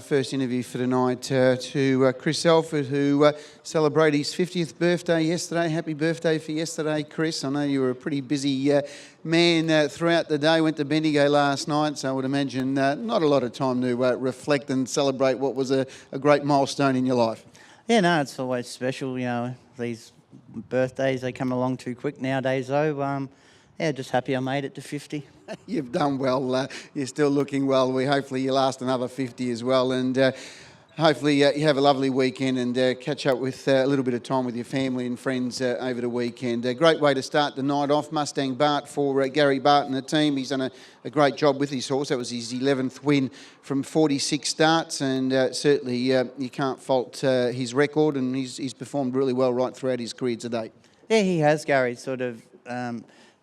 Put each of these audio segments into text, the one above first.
First interview for tonight to Chris Elford, who celebrated his 50th birthday yesterday. Happy birthday for yesterday, Chris. I know you were a pretty busy man throughout the day. Went to Bendigo last night, so I would imagine not a lot of time to reflect and celebrate what was a great milestone in your life. Yeah, no, it's always special. You know, these birthdays, they come along too quick nowadays, though. Yeah, just happy I made it to 50. You've done well. You're still looking well. Hopefully you last another 50 as well, and hopefully you have a lovely weekend and catch up with a little bit of time with your family and friends over the weekend. A great way to start the night off. Mustang Bart for Gary Bart and the team. He's done a great job with his horse. That was his 11th win from 46 starts, and certainly you can't fault his record, and he's performed really well right throughout his career to date. Yeah, he has, Gary. Sort of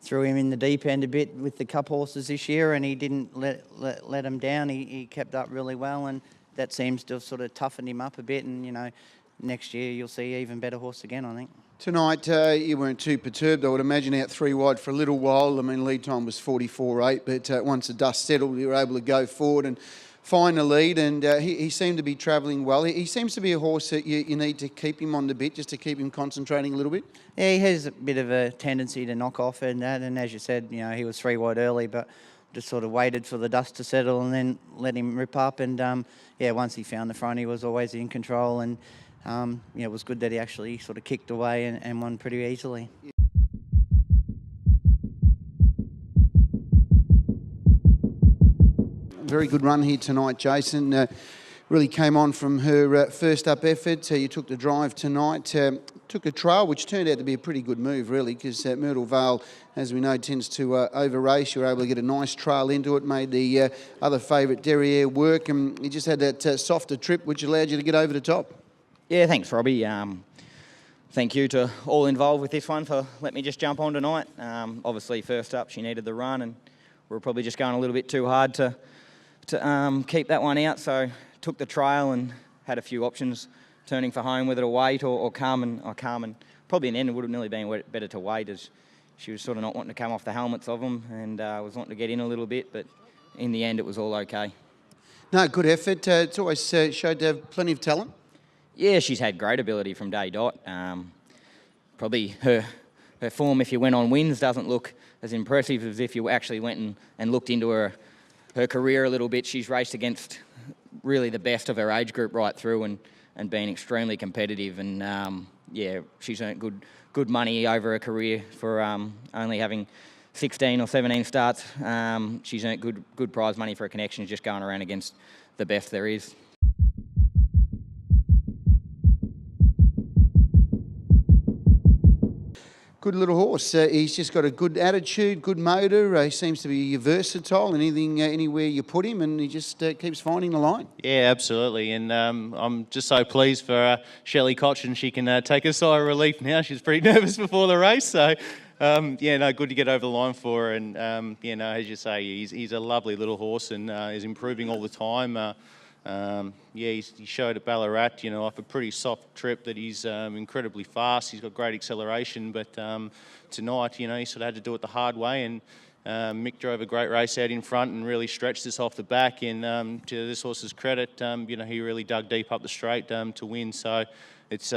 threw him in the deep end a bit with the Cup horses this year, and he didn't let him down. He kept up really well, and that seems to have sort of toughened him up a bit. And, you know, next year you'll see even better horse again, I think. Tonight, you weren't too perturbed, I would imagine, out 3 wide for a little while. I mean, lead time was 44.8, but once the dust settled, you were able to go forward and find the lead, and he seemed to be travelling well. He seems to be a horse that you need to keep him on the bit, just to keep him concentrating a little bit. Yeah, he has a bit of a tendency to knock off and that, and as you said, you know, he was 3 wide early, but just sort of waited for the dust to settle and then let him rip up, and yeah, once he found the front, he was always in control, and yeah, it was good that he actually sort of kicked away and won pretty easily. Very good run here tonight, Jason. Really came on from her first up effort. You took the drive tonight, took a trail, which turned out to be a pretty good move, really, because Myrtle Vale, as we know, tends to over-race. You were able to get a nice trail into it, made the other favourite Derriere work, and you just had that softer trip, which allowed you to get over the top. Yeah, thanks, Robbie. Thank you to all involved with this one for letting me just jump on tonight. Obviously, first up, she needed the run, and we were probably just going a little bit too hard to keep that one out, so took the trail and had a few options, turning for home, whether to wait or come, and probably in the end it would have nearly been better to wait, as she was sort of not wanting to come off the helmets of them, and was wanting to get in a little bit, but in the end it was all okay. No, good effort. It's always showed to have plenty of talent. Yeah, she's had great ability from day dot. Probably her form, if you went on wins, doesn't look as impressive as if you actually went and looked into her career a little bit. She's raced against really the best of her age group right through and been extremely competitive, and yeah, she's earned good money over her career for only having 16 or 17 starts. She's earned good prize money for a connection, just going around against the best there is. Good little horse. He's just got a good attitude, good motor. He seems to be versatile. Anywhere you put him, and he just keeps finding the line. Yeah, absolutely. And I'm just so pleased for Shelley Koch, and she can take a sigh of relief now. She's pretty nervous before the race, so yeah, no, good to get over the line for her. And yeah, no, as you say, he's a lovely little horse, and is improving all the time. Yeah, he showed at Ballarat, you know, off a pretty soft trip, that he's incredibly fast. He's got great acceleration, but tonight, you know, he sort of had to do it the hard way, and Mick drove a great race out in front and really stretched this off the back. And to this horse's credit, you know, he really dug deep up the straight to win. So it's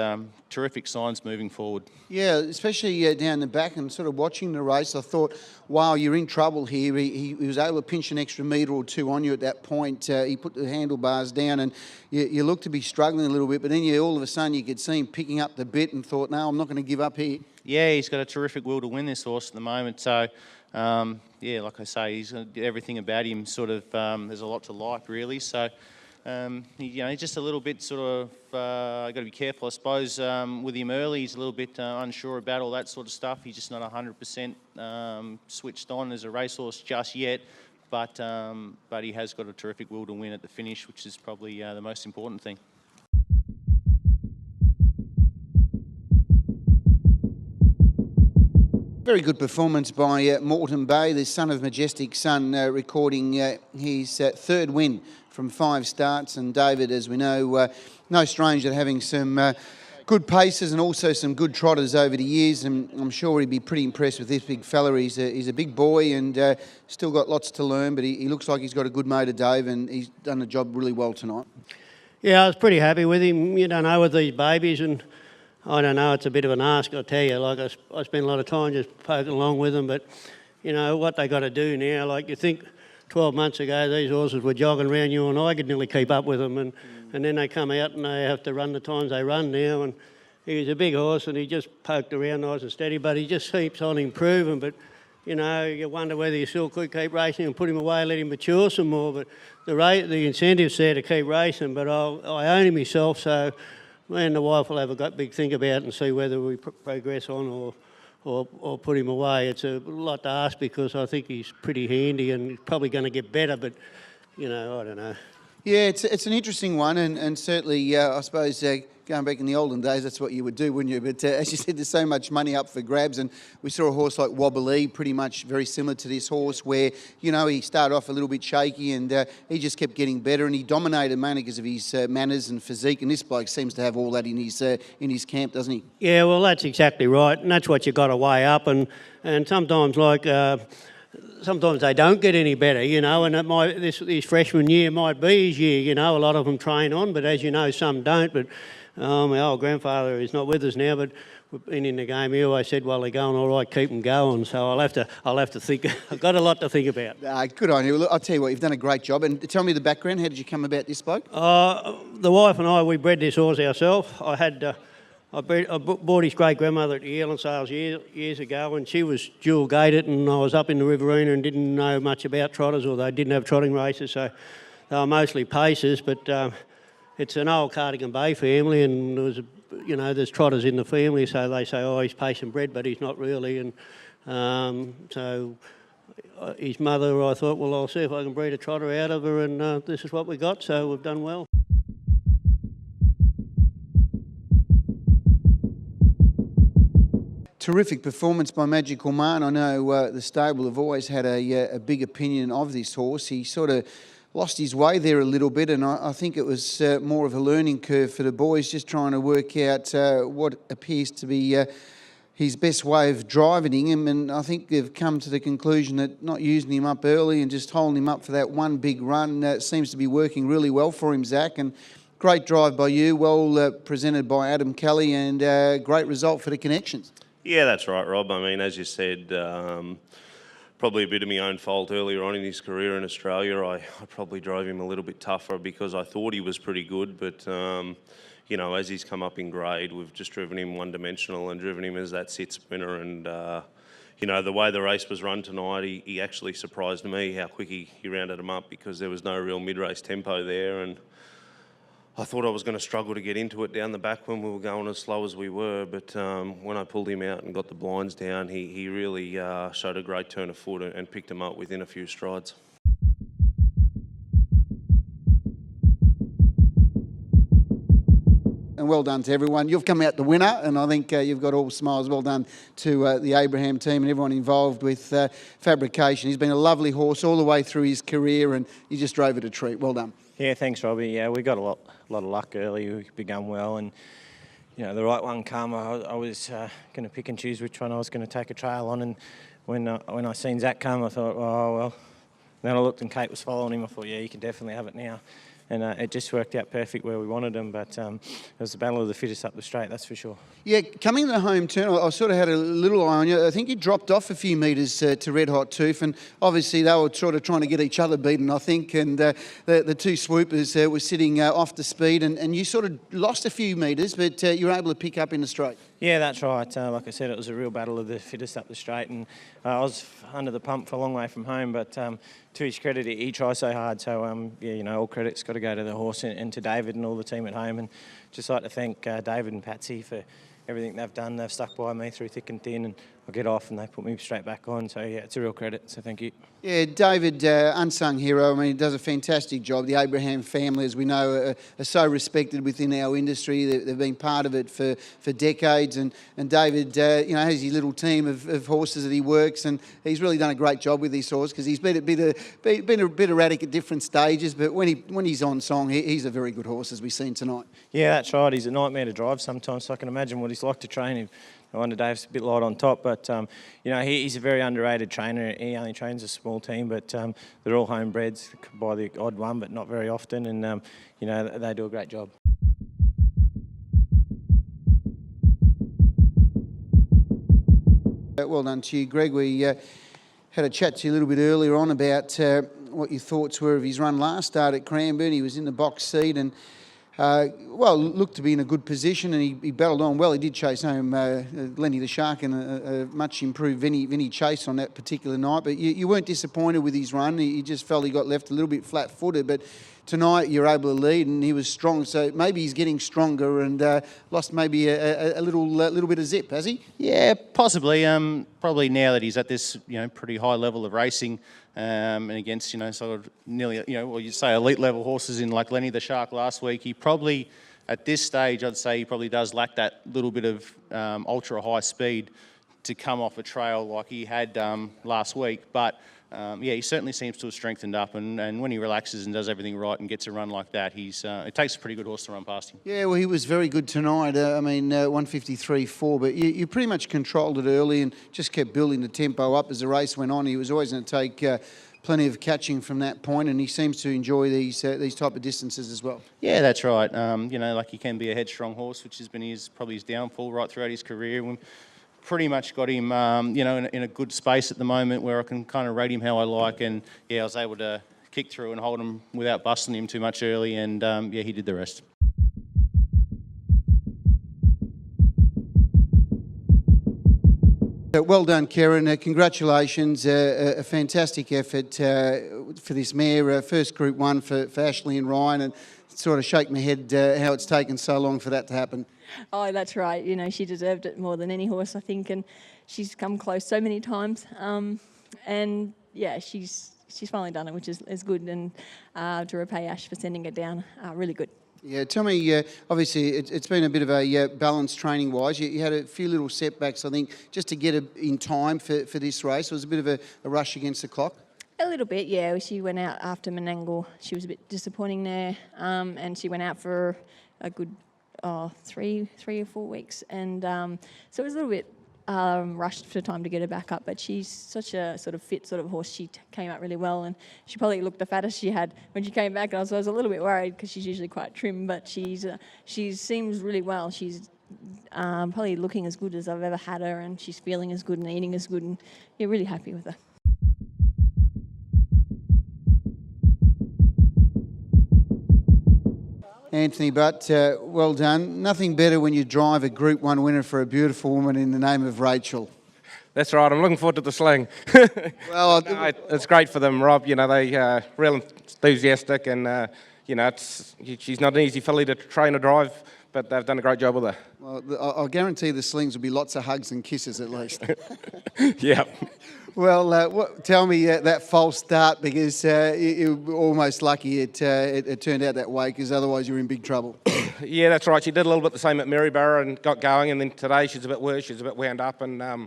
terrific signs moving forward. Yeah, especially down the back, and sort of watching the race, I thought, wow, you're in trouble here. He was able to pinch an extra metre or two on you at that point. He put the handlebars down, and you looked to be struggling a little bit, but then all of a sudden you could see him picking up the bit and thought, no, I'm not going to give up here. Yeah, he's got a terrific will to win this horse at the moment. So, yeah, like I say, he's everything about him sort of, there's a lot to like, really. So, you know, he's just a little bit sort of, got to be careful, I suppose, with him early. He's a little bit unsure about all that sort of stuff. He's just not 100% switched on as a racehorse just yet. But he has got a terrific will to win at the finish, which is probably the most important thing. Very good performance by Moreton Bay, the son of Majestic Sun, recording his third win from 5 starts. And David, as we know, no stranger to having some good paces and also some good trotters over the years, and I'm sure he'd be pretty impressed with this big fella. He's a big boy and still got lots to learn, but he looks like he's got a good motor, Dave, and he's done the job really well tonight. Yeah, I was pretty happy with him. You don't know, with these babies, and I don't know, it's a bit of an ask, I tell you. Like, I spend a lot of time just poking along with them, but, you know, what they got to do now, like, you think 12 months ago these horses were jogging around, you and I could nearly keep up with them, and then they come out and they have to run the times they run now, and he's a big horse and he just poked around nice and steady, but he just keeps on improving. But, you know, you wonder whether you still could keep racing and put him away, let him mature some more, but the incentive's there to keep racing, but I own him myself, so me and the wife will have a big think about it and see whether we progress on or put him away. It's a lot to ask because I think he's pretty handy and he's probably going to get better, but, you know, I don't know. Yeah, it's an interesting one, and certainly, I suppose, going back in the olden days, that's what you would do, wouldn't you? But as you said, there's so much money up for grabs, and we saw a horse like Wobbly, pretty much very similar to this horse, where, you know, he started off a little bit shaky, and he just kept getting better, and he dominated mainly because of his manners and physique, and this bloke seems to have all that in his camp, doesn't he? Yeah, well, that's exactly right, and that's what you got to weigh up, and sometimes, like, sometimes they don't get any better, you know, and this freshman year might be his year, you know. A lot of them train on, but as you know, some don't. But my old grandfather is not with us now, but we've been in the game. He always said, well, they're going all right, keep them going. So I'll have to think. I've got a lot to think about. Good on you. Look, I'll tell you what, you've done a great job. And tell me the background. How did you come about this bloke? The wife and I, we bred this horse ourselves. I bought his great-grandmother at the yearling sales years ago, and she was dual-gated, and I was up in the Riverina and didn't know much about trotters, or they didn't have trotting races, so they were mostly paces, but it's an old Cardigan Bay family, and there's trotters in the family, so they say, oh, he's pace and bred, but he's not really, and so his mother, I thought, well, I'll see if I can breed a trotter out of her, and this is what we got, so we've done well. Terrific performance by Magical Man. I know the stable have always had a big opinion of this horse. He sort of lost his way there a little bit, and I think it was more of a learning curve for the boys, just trying to work out what appears to be his best way of driving him. And I think they've come to the conclusion that not using him up early and just holding him up for that one big run seems to be working really well for him, Zach. And great drive by you, well presented by Adam Kelly, and great result for the Connections. Yeah, that's right, Rob. I mean, as you said, probably a bit of my own fault earlier on in his career in Australia. I probably drove him a little bit tougher because I thought he was pretty good, but, you know, as he's come up in grade, we've just driven him one-dimensional and driven him as that sit sprinter. And, you know, the way the race was run tonight, he actually surprised me how quick he rounded him up, because there was no real mid-race tempo there. And I thought I was going to struggle to get into it down the back when we were going as slow as we were, but when I pulled him out and got the blinds down, he really showed a great turn of foot and picked him up within a few strides. And well done to everyone. You've come out the winner, and I think you've got all smiles. Well done to the Abraham team and everyone involved with Fabrication. He's been a lovely horse all the way through his career, and you just drove it a treat. Well done. Yeah, thanks, Robbie. Yeah, we got a lot of luck early. We begun well, and you know, the right one come. I was going to pick and choose which one I was going to take a trail on, and when I seen Zach come, I thought, oh well. Then I looked and Kate was following him. I thought, yeah, you can definitely have it now. And it just worked out perfect where we wanted him, but it was the battle of the fittest up the straight, that's for sure. Yeah, coming to the home turn, I sort of had a little eye on you. I think you dropped off a few metres to Red Hot Tooth, and obviously they were sort of trying to get each other beaten, I think, and the two swoopers were sitting off the speed, and you sort of lost a few metres, but you were able to pick up in the straight. Yeah, that's right. Like I said, it was a real battle of the fittest up the straight, and I was under the pump for a long way from home, but to his credit, he tries so hard. So, yeah, you know, all credit's got to go to the horse and to David and all the team at home, and just like to thank David and Patsy for everything they've done. They've stuck by me through thick and thin, and I get off and they put me straight back on. So yeah, it's a real credit. So thank you. Yeah, David, unsung hero. I mean, he does a fantastic job. The Abraham family, as we know, are so respected within our industry. They've been part of it for decades. And David, has his little team of horses that he works, and he's really done a great job with this horse because he's been a bit erratic at different stages. But when he's on song, he's a very good horse, as we've seen tonight. Yeah, that's right. He's a nightmare to drive sometimes, so I can imagine what he's like to train him. No wonder Dave's a bit light on top, but he's a very underrated trainer. He only trains a small team, but they're all homebreds by the odd one, but not very often, and they do a great job. Well done to you, Greg. We had a chat to you a little bit earlier on about what your thoughts were of his run last start at Cranbourne. He was in the box seat and looked to be in a good position, and he battled on well. He did chase home Lenny the Shark and a much improved Vinny Chase on that particular night, but you weren't disappointed with his run. You just felt he got left a little bit flat-footed, but tonight you're able to lead and he was strong, so maybe he's getting stronger and lost maybe a little bit of zip, has he? Yeah, possibly. Probably now that he's at this pretty high level of racing, and against sort of nearly you'd say elite level horses in like Lenny the Shark last week, he probably at this stage I'd say he probably does lack that little bit of ultra high speed to come off a trail like he had last week, but. He certainly seems to have strengthened up, and when he relaxes and does everything right and gets a run like that, it takes a pretty good horse to run past him. Yeah, well, he was very good tonight. 153.4, but you pretty much controlled it early and just kept building the tempo up as the race went on. He was always going to take plenty of catching from that point, and he seems to enjoy these type of distances as well. Yeah, that's right. He can be a headstrong horse, which has been probably his downfall right throughout his career. Pretty much got him, in a good space at the moment where I can kind of rate him how I like, and I was able to kick through and hold him without busting him too much early, and he did the rest. Well done, Karen. Congratulations. A fantastic effort for this mare. First Group 1 for Ashley and Ryan, and sort of shake my head how it's taken so long for that to happen. Oh, that's right. She deserved it more than any horse, I think, and she's come close so many times. And yeah, she's finally done it, which is good, and to repay Ash for sending it down, really good. Yeah, tell me, obviously it's been a bit of a balance training-wise. You had a few little setbacks, I think, just to get in time for this race. It was a bit of a rush against the clock. A little bit, yeah. She went out after Menangle. She was a bit disappointing there, and she went out for a good 3 or 4 weeks, and so it was a little bit rushed for time to get her back up, but she's such a sort of fit sort of horse. She came out really well, and she probably looked the fattest she had when she came back. And I was a little bit worried because she's usually quite trim, but she seems really well. She's probably looking as good as I've ever had her, and she's feeling as good and eating as good, and you're really happy with her. Anthony Butt, well done. Nothing better when you drive a Group 1 winner for a beautiful woman in the name of Rachel. That's right. I'm looking forward to the sling. Well, it's great for them, Rob. They real enthusiastic, and she's not an easy filly to train or drive, but they've done a great job with her. Well, I'll guarantee the slings will be lots of hugs and kisses at least. Yeah. Well, tell me that false start, because you were almost lucky it turned out that way, because otherwise you're in big trouble. Yeah, that's right. She did a little bit the same at Maryborough and got going, and then today she's a bit worse. She's a bit wound up, and I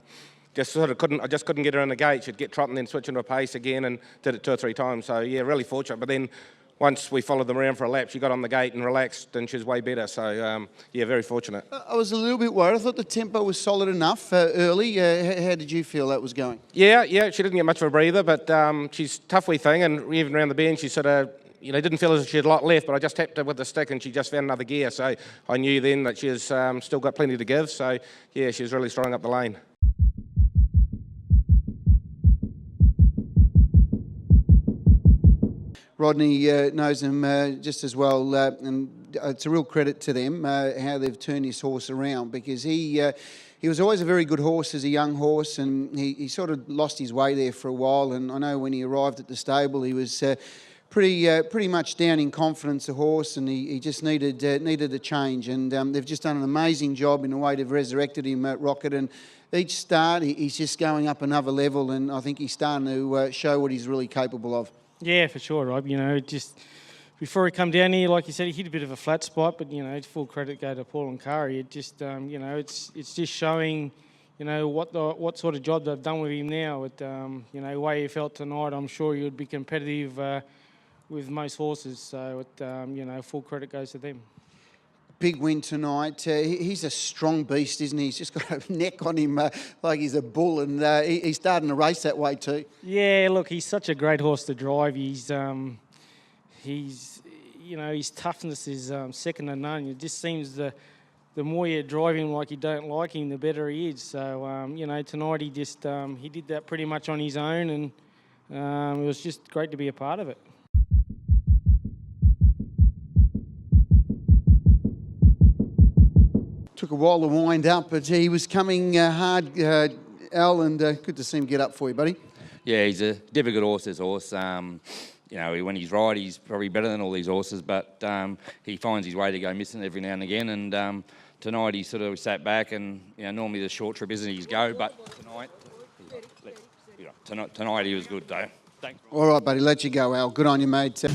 just couldn't get her in the gate. She'd get trotting, then switch into a pace again, and did it 2 or 3 times. So yeah, really fortunate. But then once we followed them around for a lap, she got on the gate and relaxed, and she was way better. So yeah, very fortunate. I was a little bit worried. I thought the tempo was solid enough early. How did you feel that was going? Yeah, she didn't get much of a breather, but she's a tough wee thing, and even around the bend, she sort of didn't feel as if she had a lot left, but I just tapped her with the stick and she just found another gear. So I knew then that she has still got plenty to give. So yeah, she was really strong up the lane. Rodney knows them just as well, and it's a real credit to them how they've turned this horse around, because he was always a very good horse as a young horse, and he sort of lost his way there for a while. And I know when he arrived at the stable, he was pretty much down in confidence, the horse, and he just needed a change. And they've just done an amazing job in the way they've resurrected him at Rocket. And each start, he's just going up another level, and I think he's starting to show what he's really capable of. Yeah, for sure, Rob. You know, just before he come down here, like you said, he hit a bit of a flat spot, but you know, it's full credit go to Paul and Kari. It just, you know, it's just showing, you know, what sort of job they've done with him now. With you know, the way he felt tonight, I'm sure he would be competitive with most horses. So, you know, full credit goes to them. Big win tonight. He's a strong beast, isn't he? He's just got a neck on him like he's a bull, and he's starting to race that way too. Yeah, look, he's such a great horse to drive. He's you know, his toughness is second to none. It just seems the more you drive him like you don't like him, the better he is. So, you know, tonight he just he did that pretty much on his own, and it was just great to be a part of it. Took a while to wind up, but he was coming hard, Al, and good to see him get up for you, buddy. Yeah, he's a difficult horse, this horse. You know, when he's right, he's probably better than all these horses, but he finds his way to go missing every now and again. And tonight he sort of sat back, and you know, normally the short trip isn't his go, but tonight he was good, though. Thanks. All right, buddy, let you go, Al. Good on you, mate.